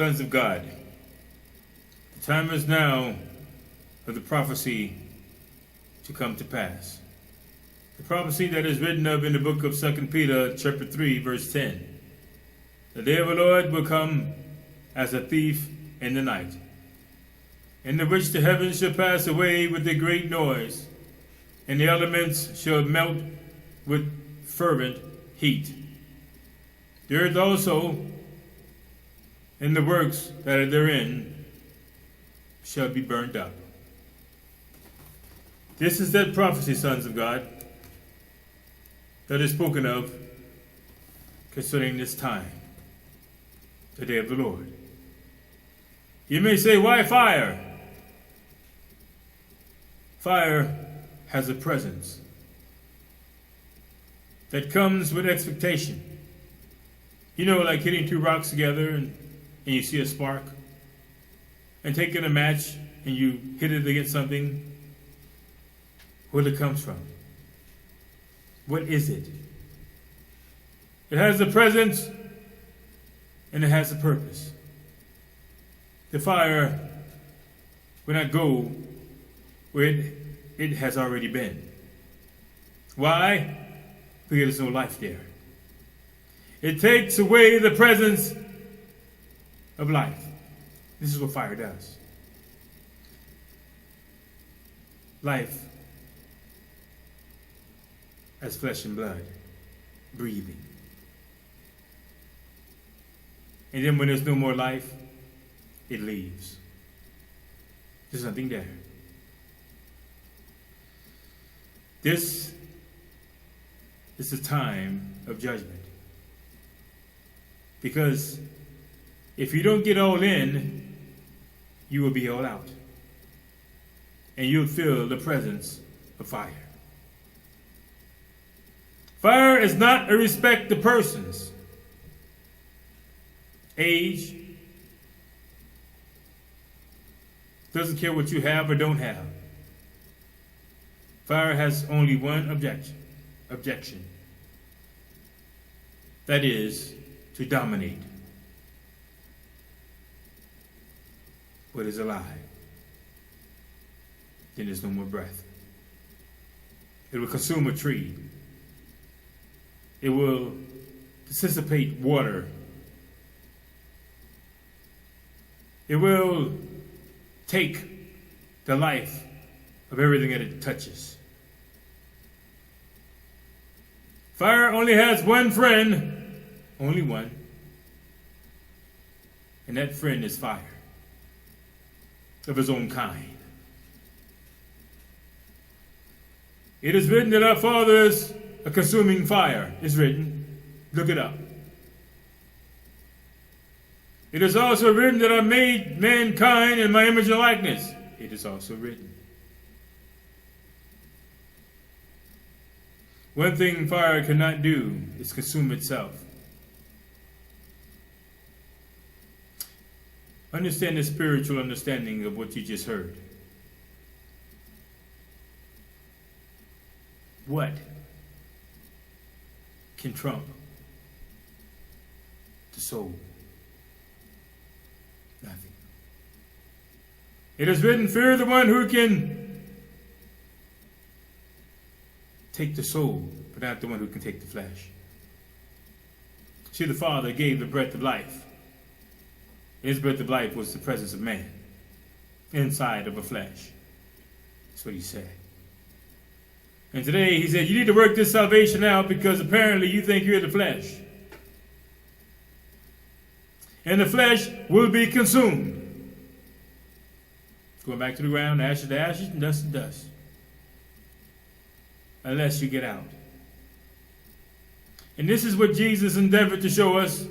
Sons of God, the time is now for the prophecy to come to pass. The prophecy that is written of in the book of 2 Peter chapter 3, verse 10. The day of the Lord will come as a thief in the night, in the which the heavens shall pass away with a great noise, and the elements shall melt with fervent heat. The earth also, and the works that are therein, shall be burned up. This is that prophecy, sons of God, that is spoken of concerning this time, the day of the Lord. You may say, why fire? Fire has a presence that comes with expectation. You know, like hitting two rocks together and you see a spark, and taking a match and you hit it against something. Where it comes from? What is it? It has a presence and it has a purpose. The fire will not go where it has already been. Why? Because there's no life there. It takes away the presence of life. This is what fire does. Life as flesh and blood, breathing. And then when there's no more life, it leaves. There's nothing there. This is a time of judgment. Because if you don't get all in, you will be all out. And you'll feel the presence of fire. Fire is not a respect to persons, age, doesn't care what you have or don't have. Fire has only one objection. That is to dominate what is alive. Then there's no more breath. It will consume a tree. It will dissipate water. It will take the life of everything that it touches. Fire only has one friend, only one, and that friend is fire of his own kind. It is written that our Father is a consuming fire. It's written. Look it up. It is also written that I made mankind in my image and likeness. It is also written. One thing fire cannot do is consume itself. Understand the spiritual understanding of what you just heard. What can trump the soul? Nothing. It is written, fear the one who can take the soul, but not the one who can take the flesh. See, the Father gave the breath of life. His breath of life was the presence of man inside of a flesh. That's what he said. And today he said, you need to work this salvation out because apparently you think you're the flesh. And the flesh will be consumed. Going back to the ground, ashes to ashes, and dust to dust. Unless you get out. And this is what Jesus endeavored to show us.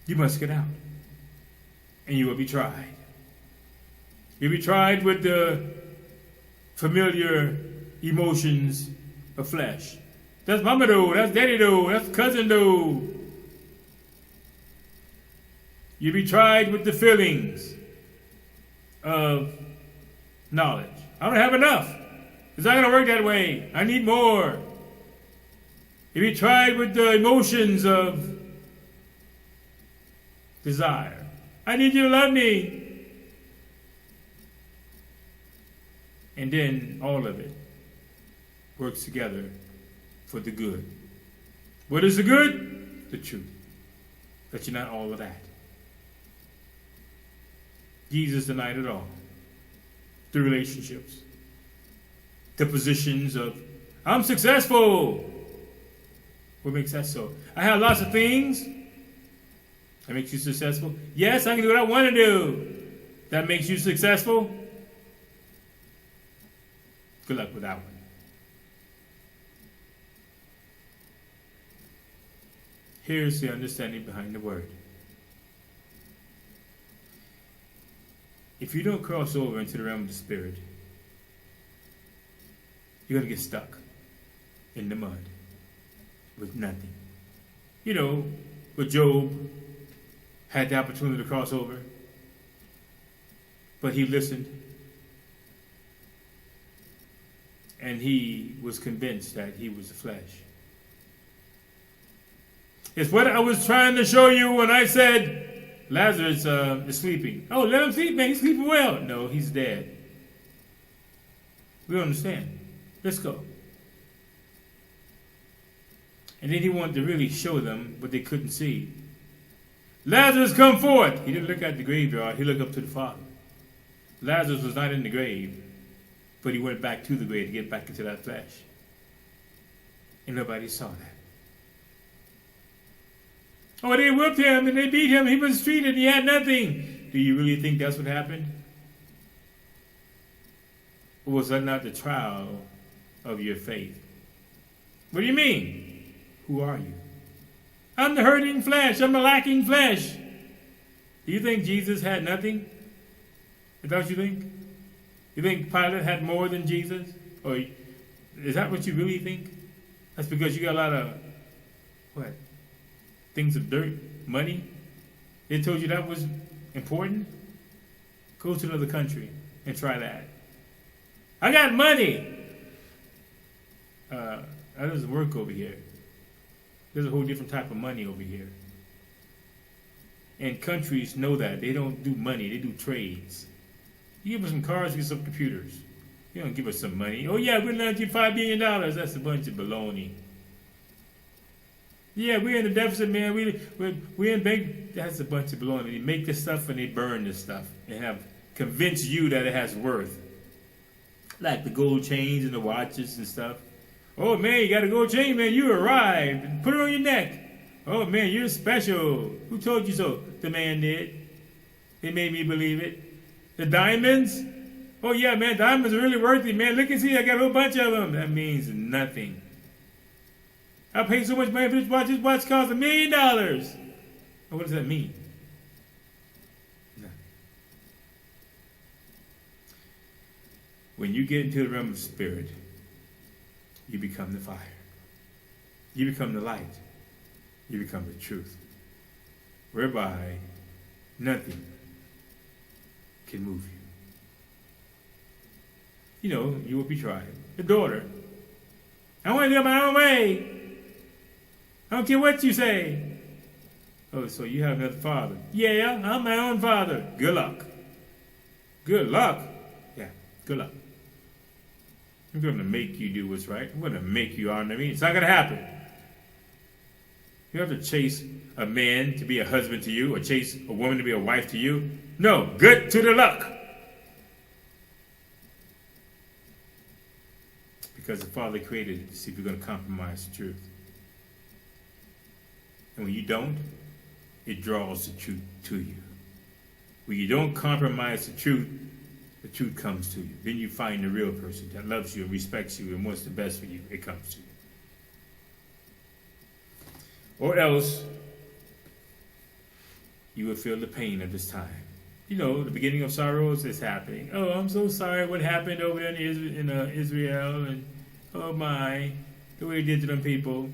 You must get out. And you will be tried. You'll be tried with the familiar emotions of flesh. That's mama though, that's daddy though, that's cousin though. You'll be tried with the feelings of knowledge. I don't have enough. It's not going to work that way. I need more. You'll be tried with the emotions of desire. I need you to love me. And then all of it works together for the good. What is the good? The truth. That you're not all of that. Jesus denied it all. The relationships. The positions of, I'm successful. What makes that so? I have lots of things. That makes you successful. Yes, I can do what I want to do. That makes you successful. Good luck with that one. Here's the understanding behind the word. If you don't cross over into the realm of the Spirit, you're going to get stuck in the mud with nothing. You know, with Job, had the opportunity to cross over, but he listened, and he was convinced that he was the flesh. It's what I was trying to show you when I said Lazarus is sleeping. Oh, let him sleep, man. He's sleeping well. No, he's dead. We don't understand. Let's go. And then he wanted to really show them what they couldn't see. Lazarus, come forth. He didn't look at the graveyard. He looked up to the Father. Lazarus was not in the grave, but he went back to the grave to get back into that flesh. And nobody saw that. Oh, they whipped him and they beat him. He was treated. He had nothing. Do you really think that's what happened? Or was that not the trial of your faith? What do you mean? Who are you? I'm the hurting flesh. I'm the lacking flesh. Do you think Jesus had nothing? Is that what you think? You think Pilate had more than Jesus? Or is that what you really think? That's because you got a lot of, what? Things of dirt, money. They told you that was important. Go to another country and try that. I got money. That doesn't work over here. There's a whole different type of money over here. And countries know that. They don't do money. They do trades. You give us some cars, get some computers. You don't give us some money. Oh, yeah, we're lending you $5 billion. That's a bunch of baloney. Yeah, we're in the deficit, man. We're in bank. That's a bunch of baloney. They make this stuff and they burn this stuff and have convinced you that it has worth. Like the gold chains and the watches and stuff. Oh, man, you got a gold chain, man. You arrived. Put it on your neck. Oh, man, you're special. Who told you so? The man did. They made me believe it. The diamonds? Oh, yeah, man, diamonds are really worthy, man. Look and see, I got a whole bunch of them. That means nothing. I paid so much money for this watch. This watch cost $1 million. Well, what does that mean? No. When you get into the realm of spirit, you become the fire. You become the light. You become the truth. Whereby nothing can move you. You know, you will be tried. The daughter. I want to do it my own way. I don't care what you say. Oh, so you have another father. Yeah, I'm my own father. Good luck. Good luck? Yeah, good luck. I'm going to make you do what's right. I'm going to make you honor me. It's not going to happen. You have to chase a man to be a husband to you or chase a woman to be a wife to you. No, good to the luck. Because the Father created it to see if you're going to compromise the truth. And when you don't, it draws the truth to you. When you don't compromise the truth comes to you. Then you find the real person that loves you and respects you and wants the best for you. It comes to you. Or else, you will feel the pain of this time. You know, the beginning of sorrows is happening. Oh, I'm so sorry what happened over there in Israel. And oh my, the way they did to them people.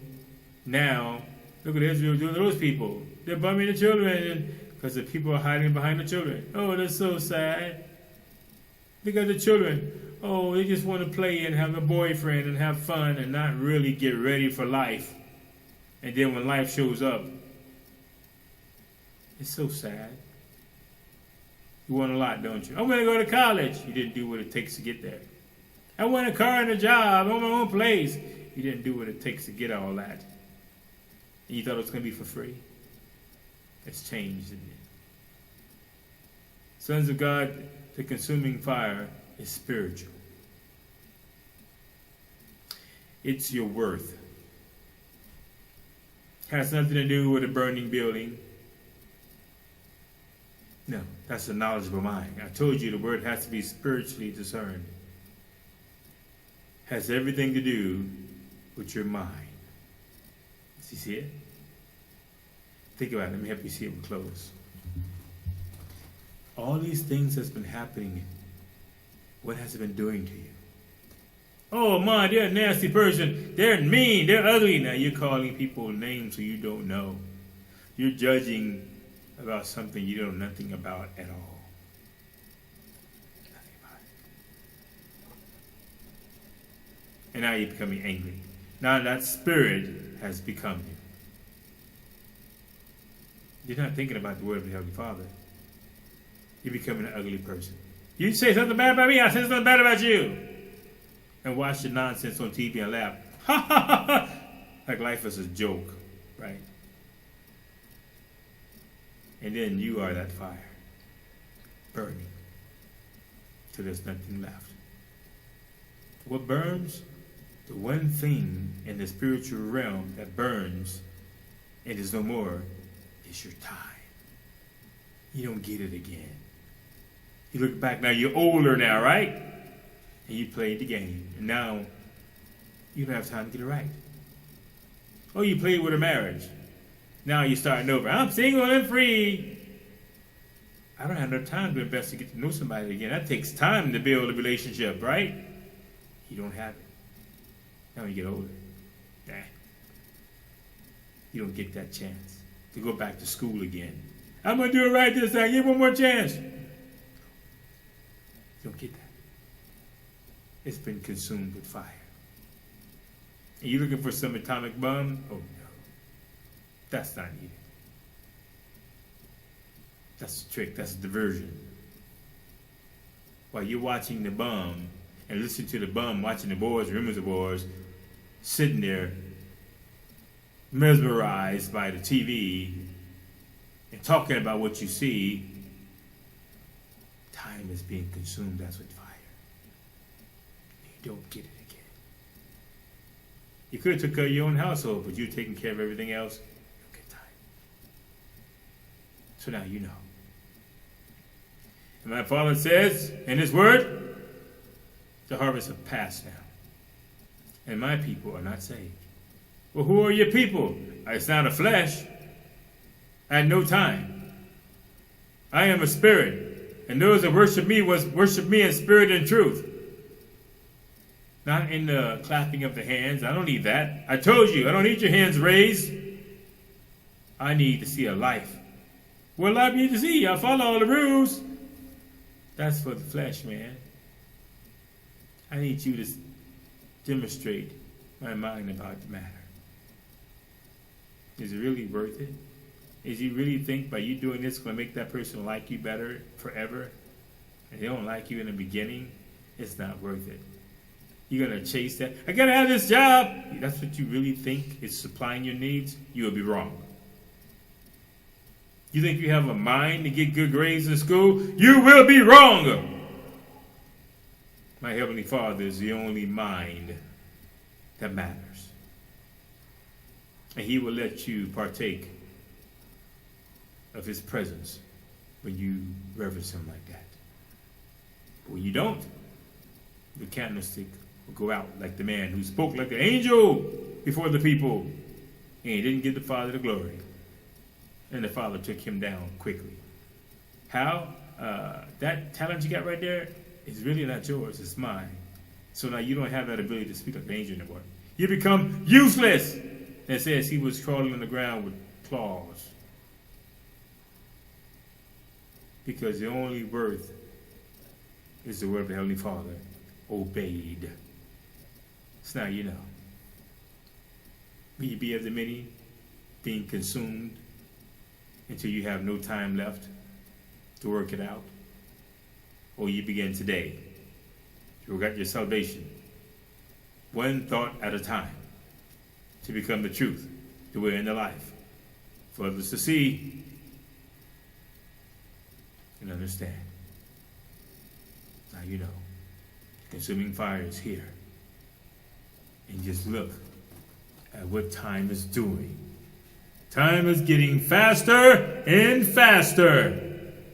Now, look what Israel doing to those people. They're bumming the children because the people are hiding behind the children. Oh, that's so sad. Look at the children. Oh, they just want to play and have a boyfriend and have fun and not really get ready for life. And then when life shows up, It's so sad. You want a lot, don't you? I'm going to go to college. You didn't do what it takes to get there. I want a car and a job. I want my own place. You didn't do what it takes to get all that. And you thought it was going to be for free. It's changed, isn't it? Sons of God, the consuming fire is spiritual. It's your worth. Has nothing to do with a burning building. No, that's a knowledgeable mind. I told you the word has to be spiritually discerned. Has everything to do with your mind. Does you see it? Think about it. Let me help you see it with close. All these things that's been happening, what has it been doing to you? Oh, man, they're a nasty person. They're mean. They're ugly. Now you're calling people names who you don't know. You're judging about something you know nothing about at all. Nothing about it. And now you're becoming angry. Now that spirit has become you. You're not thinking about the word of the Heavenly Father. You're becoming an ugly person. You say something bad about me, I say something bad about you. And watch the nonsense on TV and laugh. Ha ha ha ha! Like life is a joke, right? And then you are that fire, burning, till there's nothing left. What burns? The one thing in the spiritual realm that burns and is no more is your time. You don't get it again. You look back now, you're older now, right? And you played the game. And now you don't have time to get it right. Oh, you played with a marriage. Now you're starting over. I'm single and free. I don't have enough time to invest to get to know somebody again. That takes time to build a relationship, right? You don't have it. Now you get older. Nah. You don't get that chance to go back to school again. I'm going to do it right this time. Give one more chance. You don't get that. It's been consumed with fire. And you're looking for some atomic bomb? Oh, no. That's not needed. That's a trick. That's a diversion. While you're watching the bomb and listening to the bomb, watching the boys, rumors of wars, sitting there mesmerized by the TV and talking about what you see, time is being consumed. That's with fire. You don't get it again. You could have took care of your own household, but you're taking care of everything else. You don't get time. So now you know. And my Father says in His Word, the harvest have passed now. And my people are not saved. Well, who are your people? It's not a flesh. At no time. I am a spirit. And those that worship me worship me in spirit and truth. Not in the clapping of the hands. I don't need that. I told you, I don't need your hands raised. I need to see a life. What life you need to see? I follow all the rules. That's for the flesh, man. I need you to demonstrate my mind about the matter. Is it really worth it? Is you really think by you doing this going to make that person like you better forever? And they don't like you in the beginning? It's not worth it. You're going to chase that. I got to have this job. That's what you really think is supplying your needs? You will be wrong. You think you have a mind to get good grades in school? You will be wrong. My Heavenly Father is the only mind that matters. And He will let you partake of His presence when you reverence Him like that. But when you don't, the candlestick will go out like the man who spoke like an angel before the people, and he didn't give the Father the glory. And the Father took him down quickly. How? That talent you got right there is really not yours, it's mine. So now you don't have that ability to speak like an angel anymore. You become useless. And it says he was crawling on the ground with claws. Because the only worth is the word of the Heavenly Father, obeyed. So now you know. Will you be of the many, being consumed until you have no time left to work it out, or you begin today to work out your salvation, one thought at a time, to become the truth, the way, and the life, for others to see and understand. Now you know, consuming fire is here. And just look at what time is doing. Time is getting faster and faster.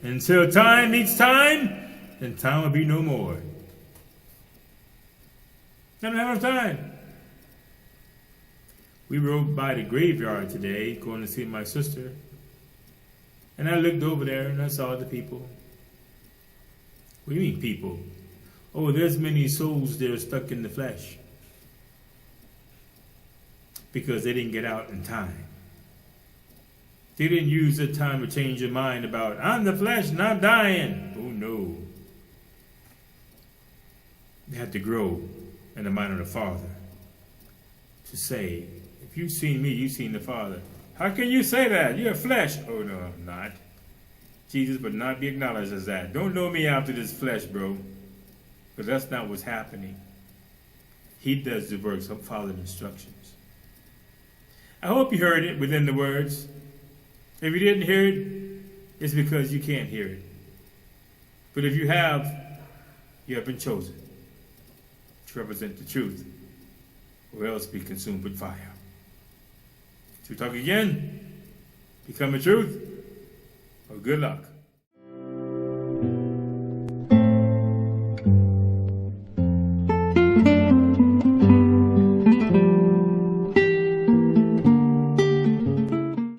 Until time meets time, then time will be no more. I don't have enough time. We rode by the graveyard today, going to see my sister. And I looked over there and I saw the people. What do you mean people? Oh, there's many souls there stuck in the flesh. Because they didn't get out in time. They didn't use the time to change their mind about, I'm the flesh and I'm dying. Oh no. They had to grow in the mind of the Father. To say, if you've seen me, you've seen the Father. How can you say that? You're flesh. Oh no, I'm not. Jesus would not be acknowledged as that. Don't know me after this flesh, bro. Because that's not what's happening. He does the works of following instructions. I hope you heard it within the words. If you didn't hear it, it's because you can't hear it. But if you have been chosen to represent the truth, or else be consumed with fire. To talk again, become a truth, or good luck.